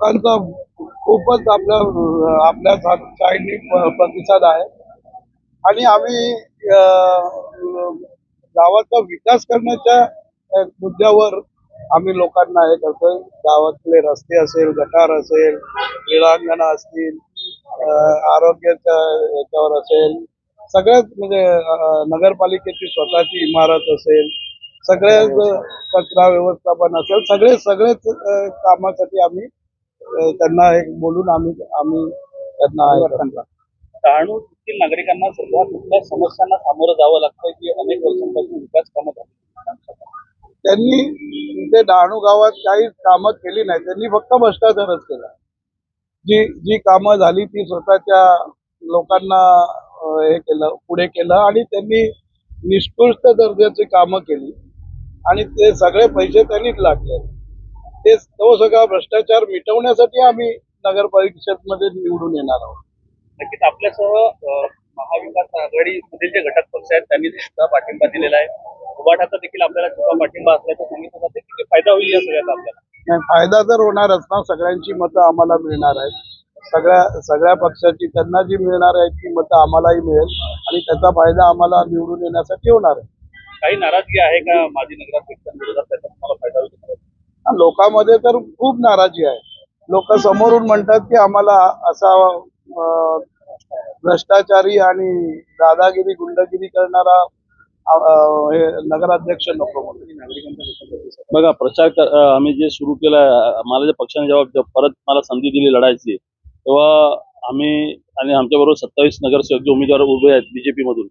लोकांचा खूपच आपल्या साईडनी प्रतिसाद आहे आणि आम्ही गावाचा विकास करण्याच्या मुद्द्यावर आम्ही लोकांना हे करतोय. गावातले रस्ते असेल, गटार असेल, क्रीडांगण असतील, आरोग्याच्या याच्यावर असेल, सगळ्याच म्हणजे नगरपालिकेची स्वतःची इमारत असेल, सगळ्याच कचरा व्यवस्थापन असेल, सगळेच कामासाठी आम्ही त्यांना एक बोलून आम्ही आम्ही त्यांना सांगतो. डहाणू येथील नागरिकांना सर्वात मोठ्या समस्यांना सामोरं जावं लागतं की अनेक वर्षांपासून विकास कामं झाली. त्यांनी तिथे डहाणू गावात काही कामं केली नाही, त्यांनी फक्त भ्रष्टाचारच केला. जी जी कामं झाली ती स्वतःच्या लोकांना हे केलं, पुढे केलं आणि त्यांनी निष्कृष्ट दर्जाची कामं केली आणि ते सगळे पैसे त्यांनीच लागले. तो सगळा भ्रष्टाचार मिटवण्यासाठी आम्ही नगर परिषदमध्ये निवडून येणार आहोत. नक्कीच आपल्यासह महाविकास आघाडी मधील जे घटक पक्ष आहेत त्यांनी सुद्धा पाठिंबा दिलेला आहे. उभाटाचा देखील आपल्याला सुद्धा पाठिंबा असल्याचं सांगितलं जाते. किती फायदा होईल या सगळ्याचा आपल्याला? नाही, फायदा तर होणारच ना. सगळ्यांची मतं आम्हाला मिळणार आहेत. सगळ्या पक्षाची त्यांना जी मिळणार आहेत ती मतं आम्हालाही मिळेल आणि त्याचा फायदा आम्हाला निवडून येण्यासाठी होणार आहे. काही नाराजगी आहे का माजी नगराध्यक्षांविरोधात? त्याचा तुम्हाला फायदा होईल? लोकांमध्ये तर खूप नाराजी आहे. लोक समोरून म्हणतात की आम्हाला असा भ्रष्टाचारी आणि दादागिरी गुंडगिरी करणारा हे नगराध्यक्ष नको म्हणून नागरिकांचा. बघा आम्ही जे सुरू केलं, मला जे पक्षाने जेव्हा परत मला संधी दिली लढायची, तेव्हा आम्ही आणि आमच्याबरोबर 27 नगरसेवक जे उमेदवार उभे आहेत बीजेपी मधून,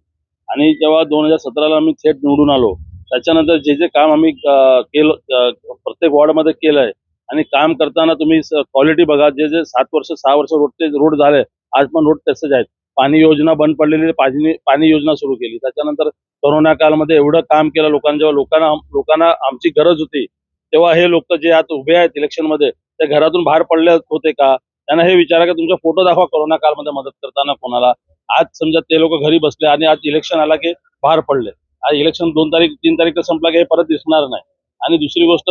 आणि जेव्हा 2017ला आम्ही थेट निवडून आलो, त्याच्यानंतर जे जे काम आम्ही केलं प्रत्येक वॉर्डमध्ये केलंय, आणि काम करताना तुम्ही क्वालिटी बघा. जे 7 वर्ष 6 वर्ष रोड झाले, आज पण रोड तसेच आहेत. पाणी योजना बंद पडलेली, पाणी योजना सुरू केली. त्याच्यानंतर कोरोना काळामध्ये एवढं काम केलं जेव्हा लोकांना आमची गरज होती, तेव्हा हे लोक जे आता उभे आहेत इलेक्शन मध्ये, ते घरातून बाहेर पडले होते का? त्यांना हे विचारा की तुमचा फोटो दाखवा कोरोना काळामध्ये मदत करताना कोणाला. आज समजा ते लोक घरी बसले आणि आज इलेक्शन आला की बाहेर पडले. आज इलेक्शन 2 तारीख 3 तारीख संपला की हे परत दिसणार नाही. आणि दुसरी गोष्ट,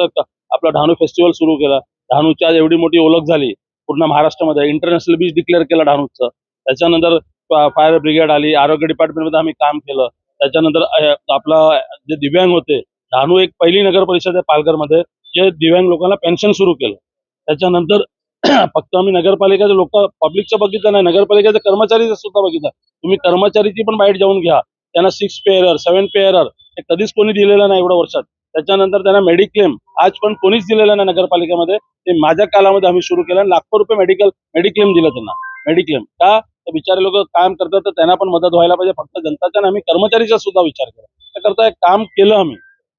आपला डहाणू फेस्टिवल सुरू केला. डहाणूची आज एवढी मोठी ओळख झाली पूर्ण महाराष्ट्रामध्ये. इंटरनॅशनल बीच डिक्लेअर केलं डहाणूचं. त्याच्यानंतर फायर ब्रिगेड आली, आरोग्य डिपार्टमेंटमध्ये आम्ही काम केलं. त्याच्यानंतर आपला जे दिव्यांग होते, डहाणू एक पहिली नगर परिषद आहे पालघरमध्ये जे दिव्यांग लोकांना पेन्शन सुरू केलं. त्याच्यानंतर फक्त आम्ही नगरपालिकेचे लोक पब्लिकचं बघितलं नाही, नगरपालिकेचे कर्मचारीचं सुद्धा बघितलं. तुम्ही कर्मचारीची पण बाईट जाऊन घ्या. त्यांना 6 पे एरर 7 पे एरर हे कधीच कोणी दिलेलं नाही एवढ्या वर्षात. त्याच्यानंतर त्यांना मेडिक्लेम आज पण कोणीच दिलेलं नाही नगरपालिकेमध्ये. ते माझ्या काळामध्ये आम्ही सुरू केलं. लाखो रुपये मेडिक्लेम दिलं त्यांना. मेडिक्लेम का? तर बिचारे लोक काम करतात तर त्यांना पण मदत व्हायला पाहिजे. फक्त जनताच्या नाही, आम्ही कर्मचारीचा सुद्धा विचार केला. त्याकरता एक काम केलं आम्ही.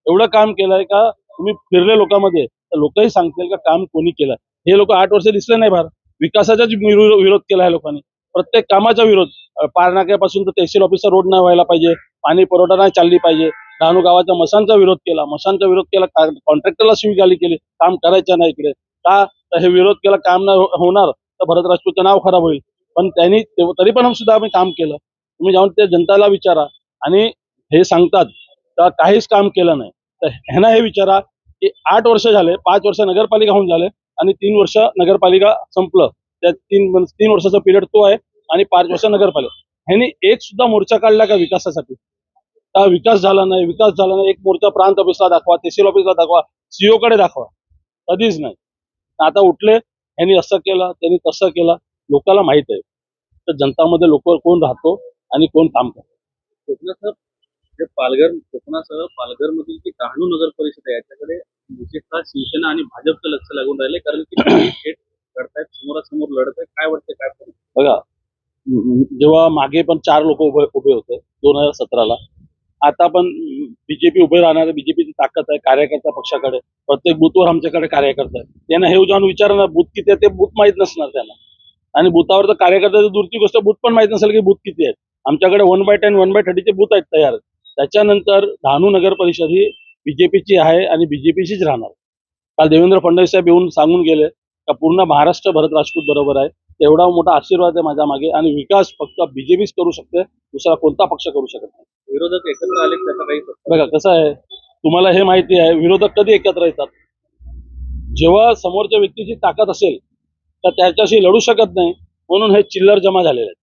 एवढं काम केलंय का तुम्ही फिरले लोकांमध्ये तर लोकही सांगतील का काम कोणी केलं. हे लोक 8 वर्ष दिसले नाही बाहेर. विकासाचाच विरोध केला आहे लोकांनी. प्रत्येक कामाचा विरोध. पारनाक्यापासून तर तहसील ऑफिसचा रोड नाही व्हायला पाहिजे, पाणी पुरवठा नाही चालली पाहिजे. डहाणू गावाच्या मशांचा विरोध केला. कॉन्ट्रॅक्टरला शिवीगाळी केली, काम करायचं नाही इकडे. का? तर हे विरोध केला, काम नाही होणार तर भरत राजपूतचं नाव खराब होईल. पण त्यांनी तरी पण सुद्धा आम्ही काम केलं. तुम्ही जाऊन ते जनताला विचारा. आणि हे सांगतात तर काहीच काम केलं नाही, तर ह्यांना हे विचारा की 8 वर्ष झाले, 5 वर्ष नगरपालिका होऊन झाले आणि 3 वर्ष नगरपालिका संपलं. त्या 3 वर्षाचा पिरियड तो आहे आणि 5 वर्ष नगरपालिका. ह्यांनी एक सुद्धा मोर्चा काढला का विकासासाठी? का विकास झाला नाही? एक मोर्चा प्रांत ऑफिसला दाखवा, तहसील ऑफिसला दाखवा, सीओ कडे दाखवा. कधीच नाही. आता उठले, ह्यांनी असं केलं, त्यांनी तसं केलं. लोकांना माहित आहे तर जनतामध्ये लोक कोण राहतो आणि कोण काम करतो. कोकणासह पालघर मधील जी डहाणू नगर परिषद आहे याच्याकडे विशेषतः शिवसेना आणि भाजपचं लक्ष लागून राहिले, कारण की थेट लढतायत, समोरासमोर लढत आहे. काय वाटतं, काय बघा, जेव्हा मागे पण 4 लोक उभे होते 2017ला, आता पण बीजेपी उभे राहणार. बीजेपीची ताकद आहे कार्यकर्ता पक्षाकडे. प्रत्येक बूथवर आमच्याकडे कार्यकर्ता आहे. त्यांना हे जाऊन विचारणार बूथ किती आहे, ते बूथ माहित नसणार त्यांना. आणि बूथावर तर कार्यकर्त्याची दूरची गोष्ट, बूथ पण माहित नसेल की बूथ किती आहेत. आमच्याकडे 1/10 1/30 बूथ आहेत तयार. त्याच्यानंतर डहाणू नगर परिषद ही बीजेपीची आहे आणि बीजेपीचीच राहणार. काल देवेंद्र फडणवीस साहेब येऊन सांगून गेले का पूर्ण महाराष्ट्र भरत राजपूत बरोबर आहे. तेवढा मोठा आशीर्वाद आहे माझ्या मागे. आणि विकास फक्त बीजेपीच करू शकते, दुसरा कोणता पक्ष करू शकत नाही. विरोधक एकत्र आले त्याचा काही बघा कसं आहे, तुम्हाला हे माहिती आहे विरोधक कधी एकत्र येतात? जेव्हा समोरच्या व्यक्तीची ताकद असेल तर त्याच्याशी लढू शकत नाही, म्हणून हे चिल्लर जमा झालेले आहेत.